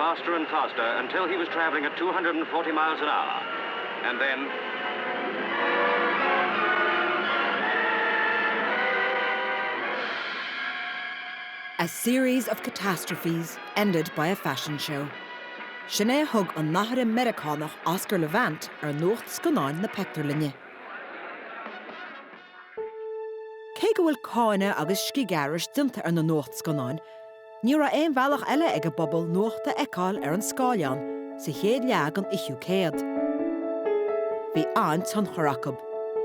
faster and faster until he was traveling at 240 miles an hour. And then... A series of catastrophes ended by a fashion show. Sinné thug an nathair Americánach Oscar Levant Nuachtscannáin na Pectorlinne. Cé go bhfuil cáine agus scigaris dinta na Nuachtscannáin, ní raibh aon bhealach eile ag a bobal nuachta eicáil an scáileán sa chéad leag an ishiú céad. Bhí an tan choracab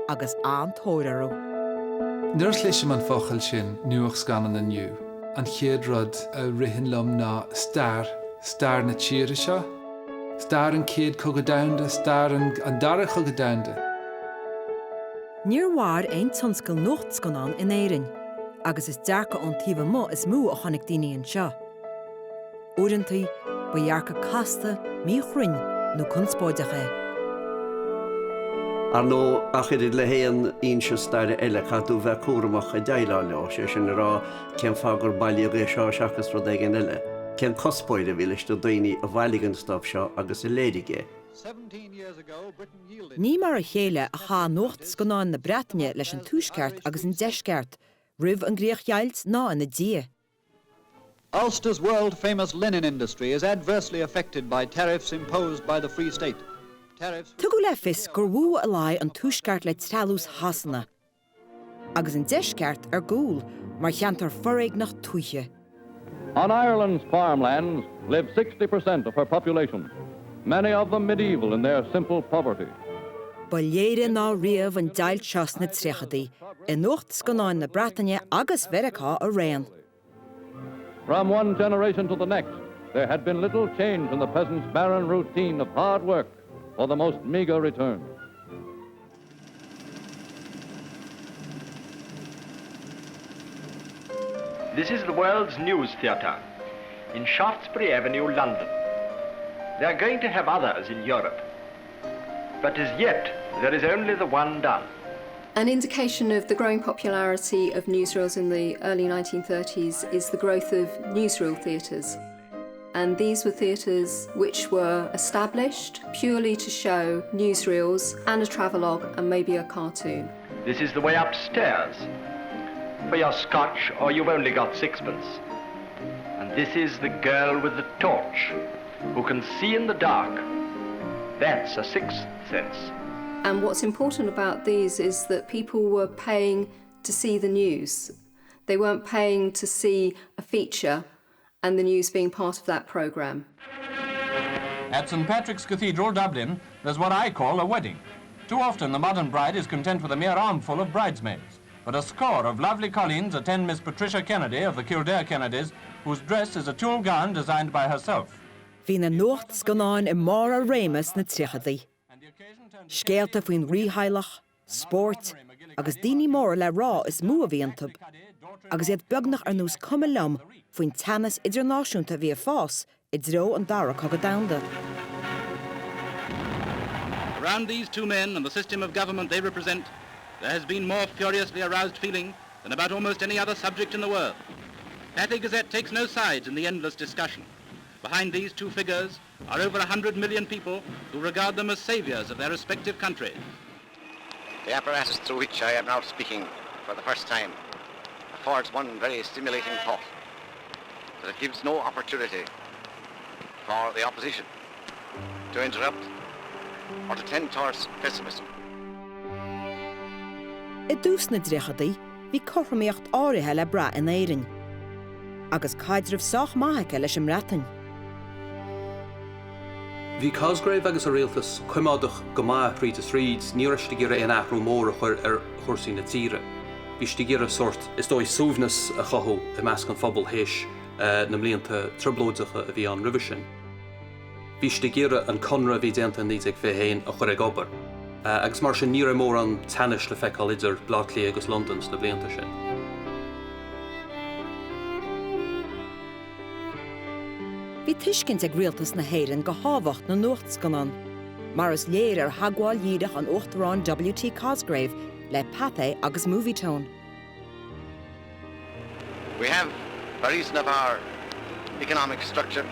agus an tóirarú. Nuair leis man fochail sin Nuachtscanna na nniu, an chéad rud a rihin lom ná star na tíre seo, star an céad cogadánda, star an dara cogadánda. Níor mhair aon tionscail Nuachtscannáin in Éireann, agus is dearcha an taobh mo is mú a chonig daoine anseo. Uaireantaí ba dhearcha casta, míchruinn nó conspóideacha. Ar nó a chuidir le héan ionse staire eile cadú bheith cuaramach a dteaghlá leo sé sin rá cén fágur bailí a seo seachas rud éigean eile. Cén cospóide bhí leis do daoine a bhailigean stop seo agus i léirige. Ní mar a chéile a chá Nuachtscannáin na Breataine leis an tuaisceart agus an deisceart, ribh an gríochjailt ná ina dia. Ulster's world-famous linen industry is adversely affected by tariffs imposed by the Free State. Tugu le fis gur bhú a lai an tuaisceart le tralús hasanna. Agus an deisceart gcúl, mar cheantar foréig nach tuaithe. On Ireland's farmlands live 60% of her population, many of them medieval in their simple poverty. Ba léire ná riamh an dailt seas na tríchadaí, i Nuachtscannáin na Breataine agus Mheiriceá a réan. From one generation to the next, there had been little change in the peasants' barren routine of hard work for the most meager return. This is the world's news theatre in Shaftesbury Avenue, London. They are going to have others in Europe, but as yet there is only the one done. An indication of the growing popularity of newsreels in the early 1930s is the growth of newsreel theatres. And these were theatres which were established purely to show newsreels and a travelogue and maybe a cartoon. This is the way upstairs. For your scotch, or you've only got sixpence. And this is the girl with the torch, who can see in the dark. That's a sixth sense. And what's important about these is that people were paying to see the news. They weren't paying to see a feature and the news being part of that programme. At St Patrick's Cathedral, Dublin, there's what I call a wedding. Too often the modern bride is content with a mere armful of bridesmaids. But a score of lovely colleens attend Miss Patricia Kennedy of the Kildare Kennedys, whose dress is a tulle gown designed by herself. Bhí na Nuachtscannáin i mar a réimeas na tríchadaí. Scéalta faoin ríthailech, sport, agus daoine mór le rá is mú a bhíontab. Agus iad beagnach ar nús cuma lom faoin teannas idirnáisiúnta bhí a fás I dro an dara cogadanda. Around these two men and the system of government they represent, there has been more furiously aroused feeling than about almost any other subject in the world. Cathay Gazette takes no sides in the endless discussion. Behind these two figures are over 100 million people who regard them as saviors of their respective countries. The apparatus through which I am now speaking for the first time affords one very stimulating thought, that it gives no opportunity for the opposition to interrupt or to tend towards pessimism. I dús na dréchadaí, bhí corfaíocht áirithe le bra in Éireann, agus caidirmh sách maithacha leis an mreatain. Bhí Cosgrave agus a réaltas chuimádach go maith prítas Reid ní raibh gur an achrú mór a chur chursaí na tíre. Bhí gur a sort is dói súbhnas a chothú I measc an phobal héis na mblianta troblóideacha a bhí an ribh sin. Bhí gur an conra bhí déanta níos ag bheith a chur ag obair. Agus mar sin ní raibh mór an tanis le feiceáil idir Blackley agus Londons na blianta sin. Bhí tuiscint ag rialtas na héireann go hábhacht na Nuachtscannáin, mar is léir ar thagháil díadach an uachtarán W.T. Cosgrave le Pathé agus Movietone. We have, by reason of our economic structure,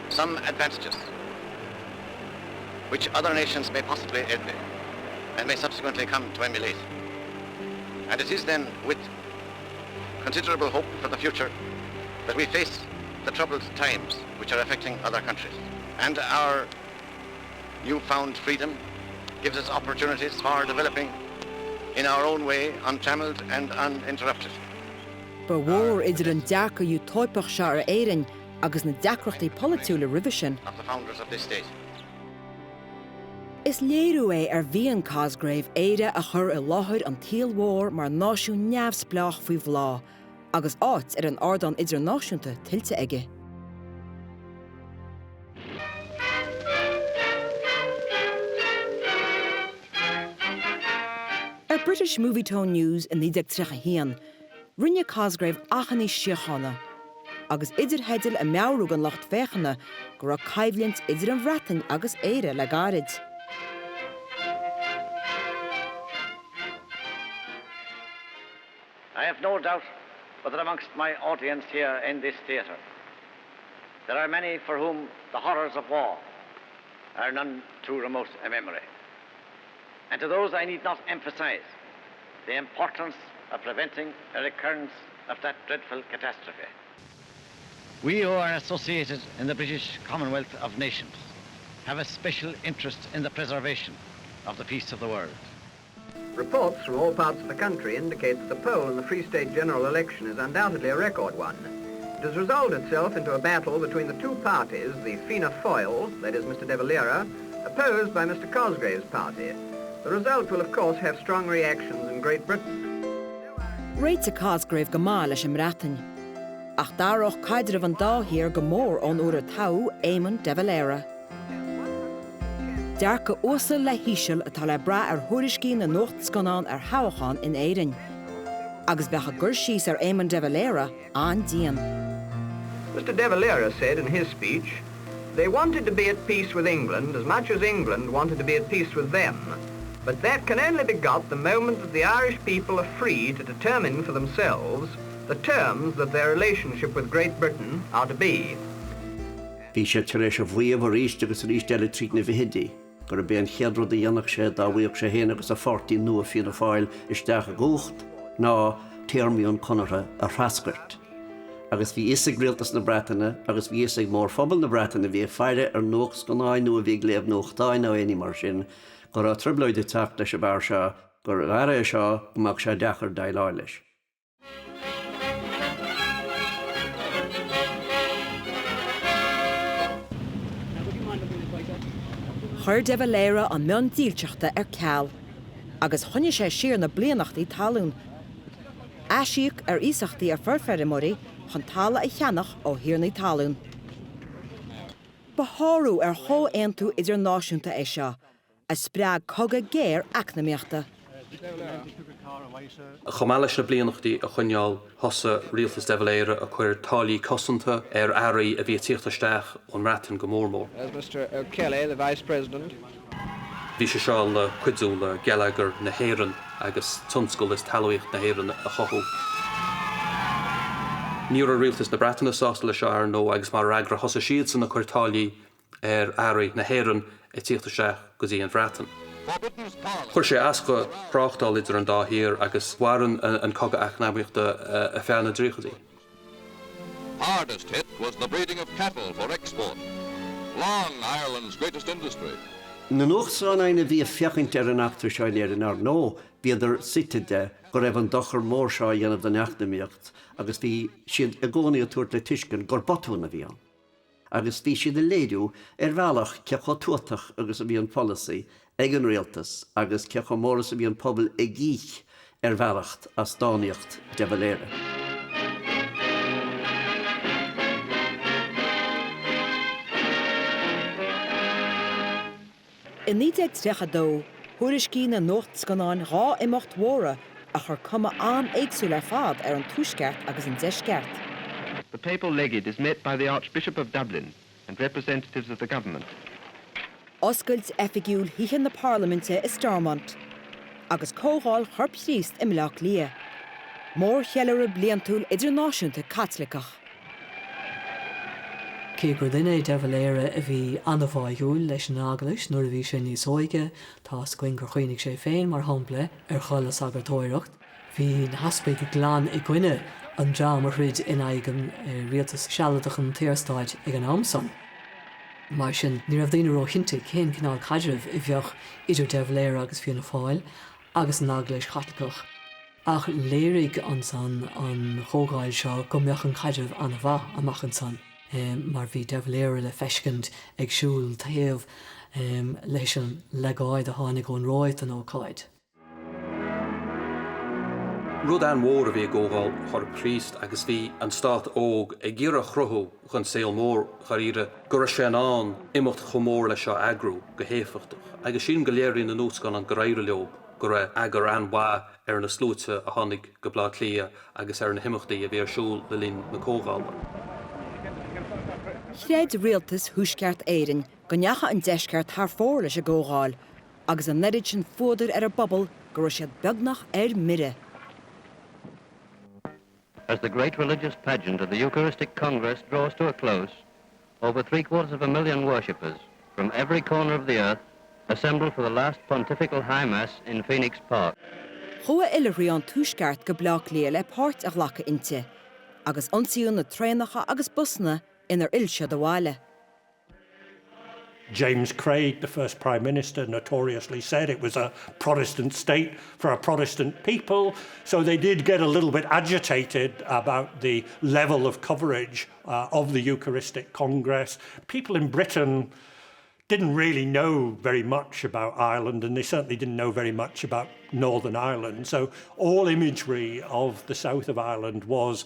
some advantages which other nations may possibly envy and may subsequently come to emulate. And it is then with considerable hope for the future that we face the troubled times which are affecting other countries. And our newfound freedom gives us opportunities for developing in our own way, untrammeled and uninterrupted. Ba mhór idir an dearca ú toipach se ar éireann agus na deacrachtaí politiúla roimhe sin. Of the founders of this state. Is léirú é ar bhíon Cosgrave éire a chur I láthair an tíal mhór mar náisiún neamhsplách faoi bhlá, agus áit ar an ardan idirnáisiúnta tiltte aige. Ar British Movie Tone News in 1930 rinne Cosgrave achan í siochanna, agus idir heidir a meabhrú an locht féchanna go raibh caibhlint idir an bhreatain agus éire le garid. I have no doubt but that amongst my audience here in this theatre, there are many for whom the horrors of war are none too remote a memory. And to those I need not emphasize the importance of preventing a recurrence of that dreadful catastrophe. We who are associated in the British Commonwealth of Nations have a special interest in the preservation of the peace of the world. Reports from all parts of the country indicate that the poll in the Free State general election is undoubtedly a record one. It has resolved itself into a battle between the two parties, the Fianna Fáil, that is Mr. de Valera, opposed by Mr. Cosgrave's party. The result will, of course, have strong reactions in Great Britain. Réit a Cosgrave go maith leis an mhreatain, ach d'árach caidir an dáthír go mór ón uair tau Éamon de Valera. Dearca uasal le híseal atá le bra ar thuairiscí na Nuachtscannáin ar Habhacháin in Éireann, agus becha gur síos ar Éamon de Valera an díon. Mr. de Valera said in his speech, they wanted to be at peace with England as much as England wanted to be at peace with them. But that can only be got the moment that the Irish people are free to determine for themselves the terms that their relationship with Great Britain are to be. Bhí sé tar éis a bhuiamh ar ríist agus ar ríist eile trína bhihidí, gur a bíon cheadrúd a dhéanach sé dá bhuiamh sé héana agus a fortí nua Fianna Fáil isteach a gúcht ná téarmaíonn conartha a threascairt. Agus bhí isig rialtas na Breataine, agus bhí isig mór phobal na Breataine bhí feire ar Nuachtscannáin nua bhí léamh Nuachtáin á aoní mar sin, gur a tribleide teach leis a bhar seo, gur Éire seo amach sé deachar daileáil leis. Chuir de Valera an meon díolteachta ar ceall, agus chonne sé siar na blianachtaí talún. Aisiíoch ar ísachtaí ar fearfeirimeoirí chun talla a cheannach ó hiarnaí talún. Ba háú ar thó aontú idirnáisiúnta é seo, a spreag coga géir eacnamaíochta. A chomáile na blianachtaí a chuneáil thosa rialtas de Valera a chuir tálaí cosanta ar Éire a bhí tíochtaisteach ón mhreatain go mórmór. As Mr. O'Kelly, the Vice President. Bhí sé seo le cuidzú le Gallagher na Héireann agus tionsclaíoch talúíocht na Héireann a chothú. Níor a rialtas na Breataine sásta le seo ar nó agus mar agra thosa siad san na chuir tálaí ar Éire na Héireann a tíochtaisteach go dtí an bhreatain. Chuir sé asca práchtáil idir an dáthír agus bhharann an coga eacnamaíochta a feanna dríochtaí. Hardest hit was the breeding of cattle for export. Long Ireland's greatest industry. Na Nuachtscannáin a bhí feachint ar an achtar seo léir an ar nó, bhí idir sitide go raibh an dochar mór seo dhéanamh den eacnamaíocht, agus bhí siad a gcónaí a tuairt le tuiscin gur botúna bhí an. Agus bhí siad a léadú ar bhealach ceachá tuaitach agus a bhí an policy ag an rialtas agus ceachá móras a bhí an pobl ag gích ar bhealacht as dánaíocht de Valera. In 1932, thuairiscí na Nuachtscannáin rá imeacht mhóra a chur cuma an éagsúil ar fad ar an tuaisceart agus an deisceart. The papal legate is met by the Archbishop of Dublin and representatives of the government. Oscailt effigiúil híchan na Parlamente is Stormont, agus cógáil thorp tríost i mbealach lia. Mór chealar bliantúil idirnáisiúnta Catholicach. Cé gur duine de bhfuil Éire a bhí anmhaithúil leis an aglas nuair a bhí sin níos óige, tá scuin gur chuoinnig sé féin mar hampla ar cholas agur tóireacht. Bhí na haspéid glán i gcuine an drama rid in aigen rialtas sealadach an tíorstáid ag an amsan. Mar sin ní raibh daoine roichinnta cén cinál caidrih I bheoch idir de bhfuil Éire agus Fianna Fáil agus an aglas chatlacach. Ach léirigh an san an chógáil seo go mbeadh an caidrih an bha amach an san. Mar bhí de bhfuil Éire le feiscint ag siúil taobh leis an legáid a tháinig ón ráid an ócáid. Rud an mór a bhí gógáil chuir príist agus bhí an stát óg ag gcéar a chruthú chun scéal mór charíre gur sé an imimecht chomór leis seo agrú go héfachtach agus sin go léiríonn na Nuachtscanna an go réire leog gur agur an bha ar na slúite a tháinig go blá clia agus ar na himimeachtaí a bhí ar siúil le lín na cógáilma. Chréad rialtas thuaisceart Éireann go neacha an deisceart thar fór leis a gógáil agus an neirid sin fódar ar a bobbal gur raibh siad beagnach ar mire. As the great religious pageant of the Eucharistic Congress draws to a close, over 750,000 worshippers from every corner of the earth assemble for the last pontifical high mass in Phoenix Park. Chua Ulaidh an tuaisceart go blach léal le páirt a ghlacha inte, agus ionsaíonn na trénacha agus busna inar ilse do bháile. James Craig, the first Prime Minister, notoriously said it was a Protestant state for a Protestant people. So they did get a little bit agitated about the level of coverage of the Eucharistic Congress. People in Britain didn't really know very much about Ireland, and they certainly didn't know very much about Northern Ireland. So all imagery of the south of Ireland was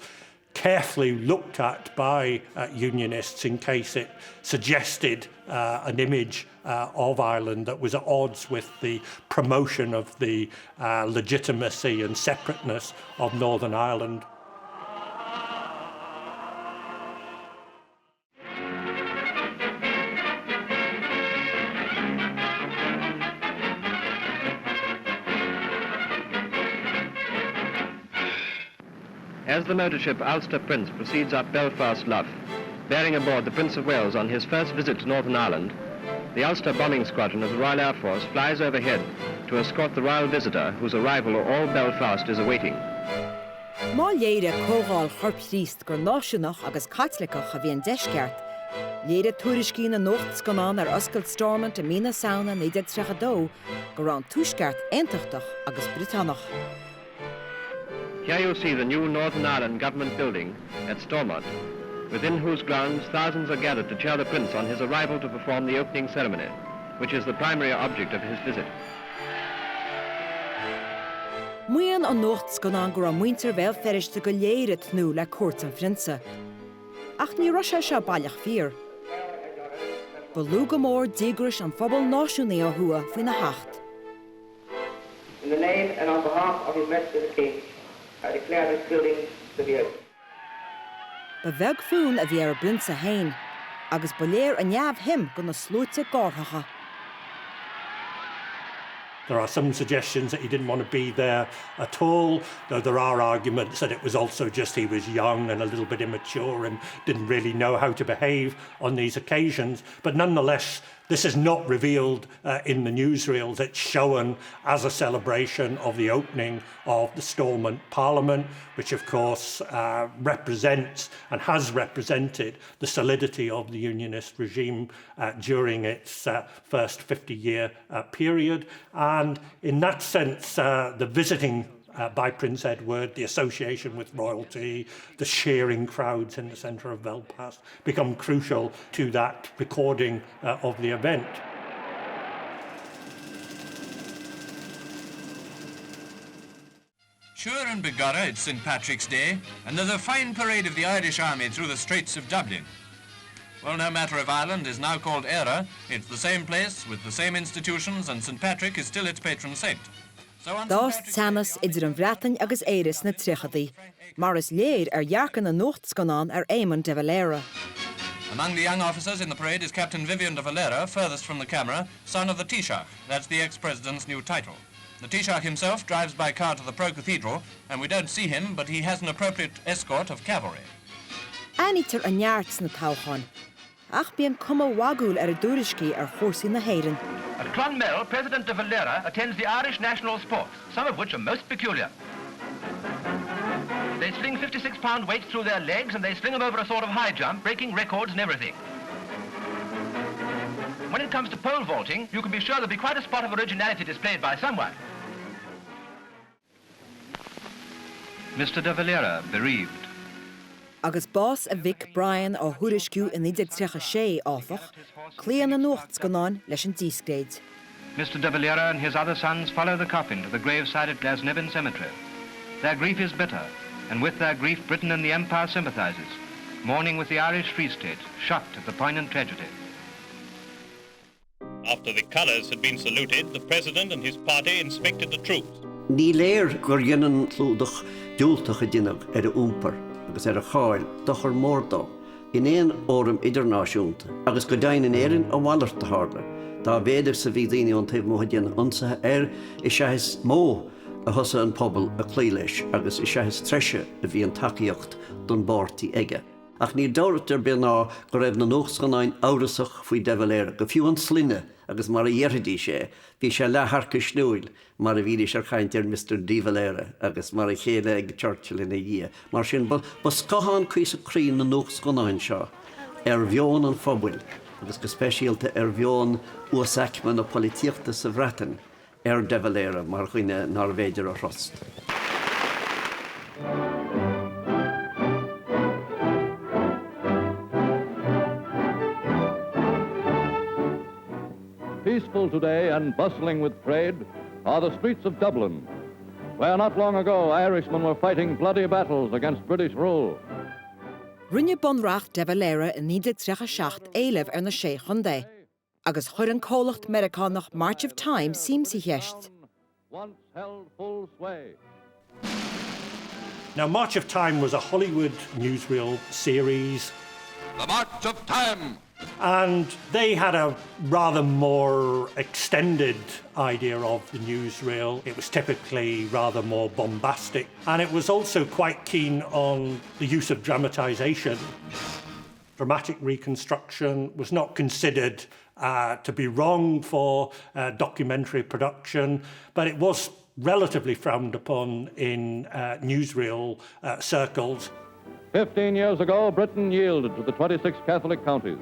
carefully looked at by unionists in case it suggested an image of Ireland that was at odds with the promotion of the legitimacy and separateness of Northern Ireland. As the motor ship Ulster Prince proceeds up Belfast Lough, bearing aboard the Prince of Wales on his first visit to Northern Ireland, the Ulster bombing squadron of the Royal Air Force flies overhead to escort the royal visitor whose arrival all Belfast is awaiting. Má léire cógáil chorpríist gur náisiúnach agus caitlicach a bhí an deisceart, léire tuairiscí na Nuachtscannáin ar oscailt Stormont a mína saona 1932 gur an tuaisceart aontachtach agus Británach. Here you see the new Northern Ireland government building at Stormont, within whose grounds thousands are gathered to cheer the Prince on his arrival to perform the opening ceremony, which is the primary object of his visit. Muíonn an Nuachtscannáin gur an muintir bheith feiriste go léire tnú le cuairt an Phrinsa. Ach ní raibh sé seo bailach fíor. Ba lú go mór dígris an phobal náisiúnaí a thua faoin na hacht. In the name and on behalf of His Majesty the King, I declare this building to be open. Ba bheag fún a bhí ar blinsa hain, agus ba léir a neamh him go na slúite gáthacha. There are some suggestions that he didn't want to be there at all, though there are arguments that it was also just he was young and a little bit immature and didn't really know how to behave on these occasions. But nonetheless, this is not revealed in the newsreels. It's shown as a celebration of the opening of the Stormont Parliament, which of course represents and has represented the solidity of the Unionist regime during its first 50-year period. And in that sense, the visiting by Prince Edward, the association with royalty, the cheering crowds in the centre of Belfast become crucial to that recording of the event. Sure and begorra, it's St. Patrick's Day, and there's a fine parade of the Irish Army through the Straits of Dublin. Well, no matter if Ireland is now called Éire, it's the same place with the same institutions, and St. Patrick is still its patron saint. Dást sanas idir an bhreatain agus éiris na tríchadaí, mar is léir ar dhearcan na Nuachtscannáin ar Éamon de Valera. Among the young officers in the parade is Captain Vivian de Valera, furthest from the camera, son of the Taoiseach. That's the ex-president's new title. The Taoiseach himself drives by car to the Pro-Cathedral, and we don't see him, but he has an appropriate escort of cavalry. Anítar an nearts na táchain, ach bíonn cuma wagúil ar a dúriscí ar chórsaí na hÉireann. At Clonmel, President de Valera attends the Irish national sports, some of which are most peculiar. They sling 56-pound weights through their legs and they sling them over a sort of high jump, breaking records and everything. When it comes to pole vaulting, you can be sure there'll be quite a spot of originality displayed by someone. Mr. de Valera, bereaved. Agus bás a Vic Brian ó thuairisciú in 1936 áfach, clían na Nuachtscannáin leis an díscréid. Mr. de Valera and his other sons follow the coffin to the graveside at Glasnevin Cemetery. Their grief is bitter, and with their grief Britain and the Empire sympathizes, mourning with the Irish Free State, shocked at the poignant tragedy. After the colours had been saluted, the President and his party inspected the troops. Ní léir gur dhéanann clúdach dúltacha duineach ar a úmpar agus ar a cháil dochar mórdá in éon órm idirnáisiúnta agus go dainn in éireann a bhhailart de hála. Tá bhéidir sa bhí daoine an taobh mótha déanana ionsaithe I seithas mó a thosa an pobl a clí leis agus I seithas treise a bhí an tacaíocht don bártaí aige. Ach ní dóirt ar bia ná go raibh na Nuachtscannáin árasach faoi de Valera go fiú an sline agus mar a dhearthaidí sé, bhí sé lethharca snúil mar a bhílis ar chaint ar Mr. de Valera agus mar a chéile ag Churchill ina dhé. Mar sin ba scathán cuis a crín na Nuachtscannáin seo ar bheon an phobail agus go speisialta ar bheon uasacman na polítíochta sa bhreatain ar de Valera mar chuoine Norvéidir a Rost. Peaceful today and bustling with trade are the streets of Dublin, where not long ago Irishmen were fighting bloody battles against British rule. Rinne bonrach de Valera in 1936 éileh ar na sé chundé, agus chuir an cólacht Americánach March of Time seems I heist. Once held full sway. Now, March of Time was a Hollywood newsreel series. The March of Time! And they had a rather more extended idea of the newsreel. It was typically rather more bombastic. And it was also quite keen on the use of dramatisation. Dramatic reconstruction was not considered to be wrong for documentary production, but it was relatively frowned upon in newsreel circles. 15 years ago, Britain yielded to the 26 Catholic counties,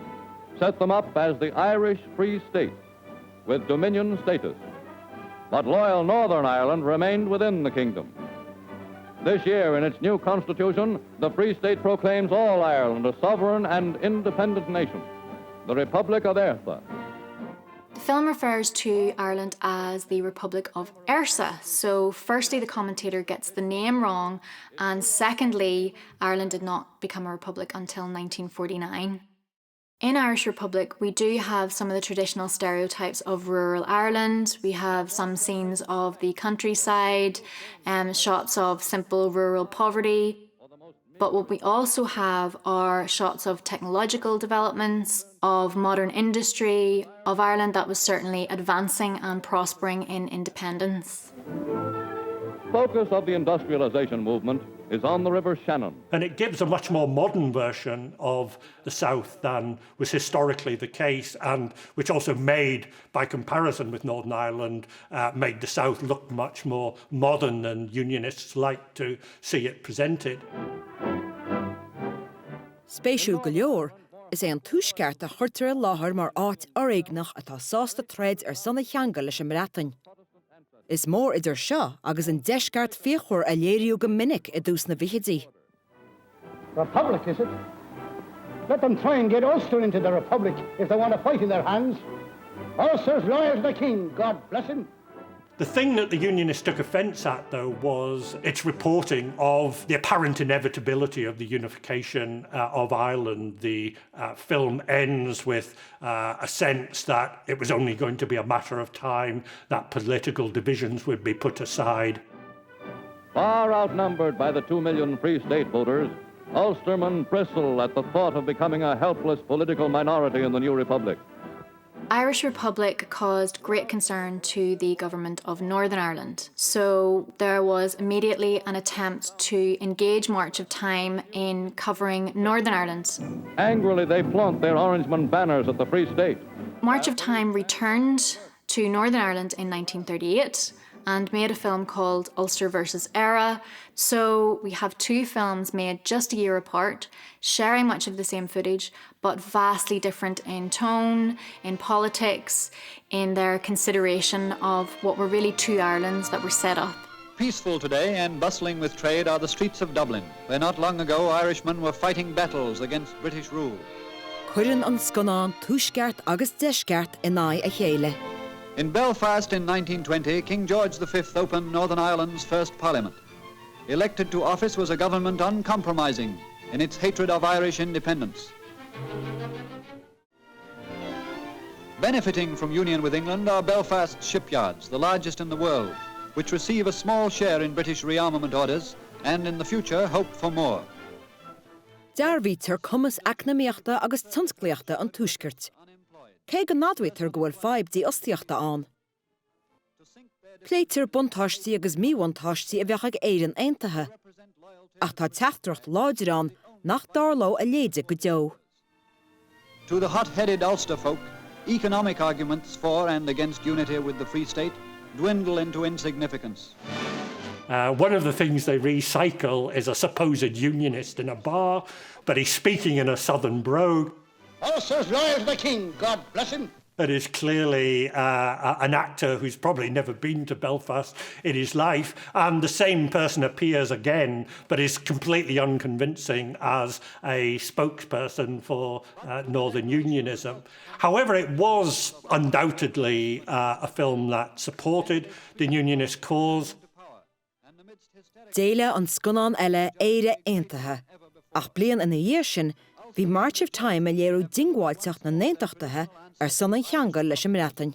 set them up as the Irish Free State, with Dominion status. But loyal Northern Ireland remained within the kingdom. This year, in its new constitution, the Free State proclaims all Ireland a sovereign and independent nation, the Republic of Éire. The film refers to Ireland as the Republic of Éire. So firstly, the commentator gets the name wrong, and secondly, Ireland did not become a republic until 1949. In Irish Republic, we do have some of the traditional stereotypes of rural Ireland. We have some scenes of the countryside, shots of simple rural poverty. But what we also have are shots of technological developments, of modern industry, of Ireland that was certainly advancing and prospering in independence. Focus of the industrialization movement is on the River Shannon. And it gives a much more modern version of the South than was historically the case, and which also made, by comparison with Northern Ireland, made the South look much more modern than Unionists like to see it presented. Spéisiúil go leor is an tuaisceart a chuirtear láthair mar áit áréignach atá sásta tréid ar sanna cheanga leis an mreatain. Is mór idir seo agus an deisceart fíochóir a léiriú go minic I dús na bhícheadaí. Republic, is it? Let them try and get Ulster into the Republic if they want to fight in their hands. Ulster's loyal to the King, God bless him. The thing that the Unionists took offence at, though, was its reporting of the apparent inevitability of the unification of Ireland. The film ends with a sense that it was only going to be a matter of time, that political divisions would be put aside. Far outnumbered by the 2 million Free State voters, Ulstermen bristle at the thought of becoming a helpless political minority in the new republic. Irish Republic caused great concern to the government of Northern Ireland. So there was immediately an attempt to engage March of Time in covering Northern Ireland. Angrily they flaunt their Orangeman banners at the Free State. March of Time returned to Northern Ireland in 1938 and made a film called Ulster versus Éire. So we have two films made just a year apart, sharing much of the same footage, but vastly different in tone, in politics, in their consideration of what were really two Irelands that were set up. Peaceful today and bustling with trade are the streets of Dublin, where not long ago Irishmen were fighting battles against British rule. Cuireann an scannán tuaisceart agus deisceart in Éire a chéile. In Belfast in 1920, King George V opened Northern Ireland's first parliament. Elected to office was a government uncompromising in its hatred of Irish independence. Benefiting from union with England are Belfast shipyards, the largest in the world, which receive a small share in British rearmament orders and in the future hope for more. Dearbhítar cumas eacnamaíochta agus tionsclaíochta an tuaisceart. Cé go nadmhaítar go bhfuil fáibdí ostaíochta an. Pléitir buntáistí agus míbhuntáistí a bheadh ag éireann aontaithe, ach tá teachtracht láidir an nach dárló a léide go deo. To the hot-headed Ulster folk, economic arguments for and against unity with the Free State dwindle into insignificance. One of the things they recycle is a supposed unionist in a bar, but he's speaking in a southern brogue. Ulster's loyal to the king, God bless him. It is clearly an actor who's probably never been to Belfast in his life, and the same person appears again, but is completely unconvincing as a spokesperson for Northern Unionism. However, it was undoubtedly a film that supported the Unionist cause. Déile an scannán eile Éire aontaithe, ach bliain ina dhiair sin, bhí March of Time a léirú dingháilteach na naontaachtaithe ar son an cheangal leis an mhreatain.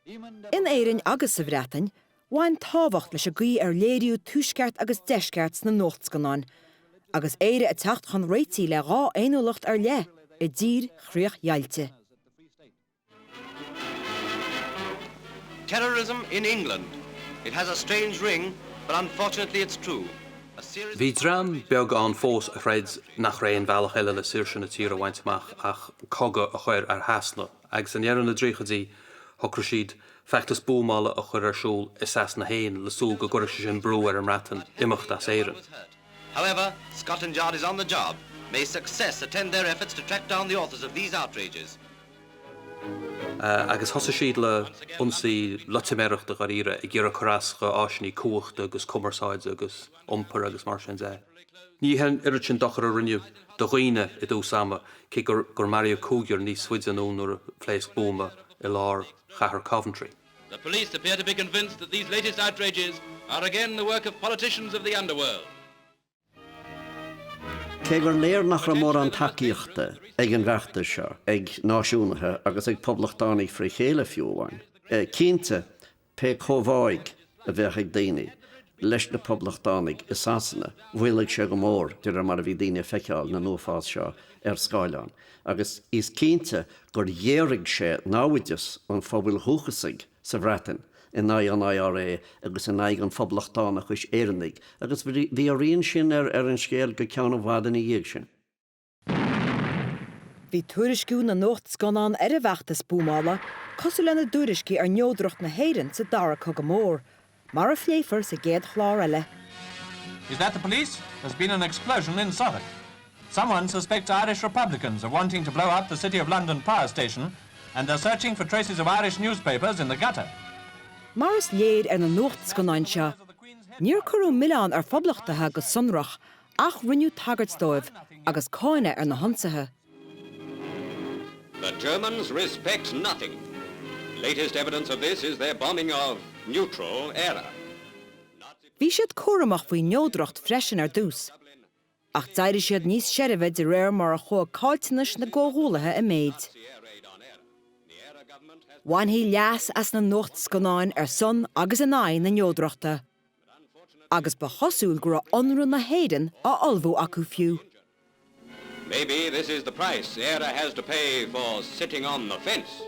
In Éireann agus sa bhreatain, bhain tábhacht leis a gcuí ar léiriú tuaisceart agus deisceart na Nuachtscannáin, agus Éire a teacht chun réití le rá éanúlacht ar le, I dtír chríoch dhailte. Terrorism in England. It has a strange ring, but unfortunately it's true. Bhí dram beag an fós a chreid nach raon bhealach eile le siirse na tíre bhaintach ach coga a chuir ar hasla, agus an éireann na dríchadí thucra siad feachtas búmála a chuir ar siúl is as na héin le súl go gcuir sin brú ar an mreatain imimecht as Éire. However, Scotland Yard is on the job. May success attend their efforts to track down the authors of these outrages. Agus thosa siad le bunsaí lotiméireachta gar Éire I gcéire chorasca áisinaí cuachta agus cumarsáid agus iompar agus mar sin é. Ní hen irid sin dochar a rinneamh do dhaoine I dó sama cé gur Mario Cúgear níos suide nó nuair a phléasc bóma I lár Chathair Coventry. The police appear to be convinced that these latest outrages are again the work of politicians of the underworld. Cé gur léir nach ra mór an tacaíochta ag an bheachta seo ag náisiúnathe agus ag poblachtánaí frí chéile fiúháin. Cínte pe chomháig a bheith ag daoine leis na poblachtánaigh is asanna bhuiligh sé go mór dúir mar a bhí daoine feiceáil na nófás seo ar Scáileán. Agus is cínte gur dhéirigh sé náhuideas an fábhail thuchasaigh sa bhreatain in an Éire agus in an phoblachtána chuis éireannig, agus bhí a rion sin ar an scéal go ceann bhhadan I dhéag sin. Bhí tuairisciú na Nuachtscannáin ar a bheachtas búmála, cosú lena dúiriscí ar neodrocht na héireann sa dara coga mór, mar a phléifar sa géad chlár eile. Is that the police? There's been an explosion in Suffolk. Someone suspects Irish Republicans of wanting to blow up the City of London power station, and they're searching for traces of Irish newspapers in the gutter. Maras léir ar na Nuachtscannáin seo, níor curú Milán ar phoblachtathe go sunrach ach rinneú tagartsdóibh agus cáine ar na honsathe. The Germans respect nothing. Latest evidence of this is their bombing of neutral Éire. Bhí siad cuaramach faoi neodrocht freisin ar dús, ach d'éidir siad níos seirbhid de réir mar a chua cáilteanais na ggóthúlathe I méid. Bhain hí leas as na Nuachtscannáin ar son agus an áin na neodrochta, agus ba chosúil gur ionrú na héireann a olbhú acu fiú. Maybe this is the price Éire has to pay for sitting on the fence.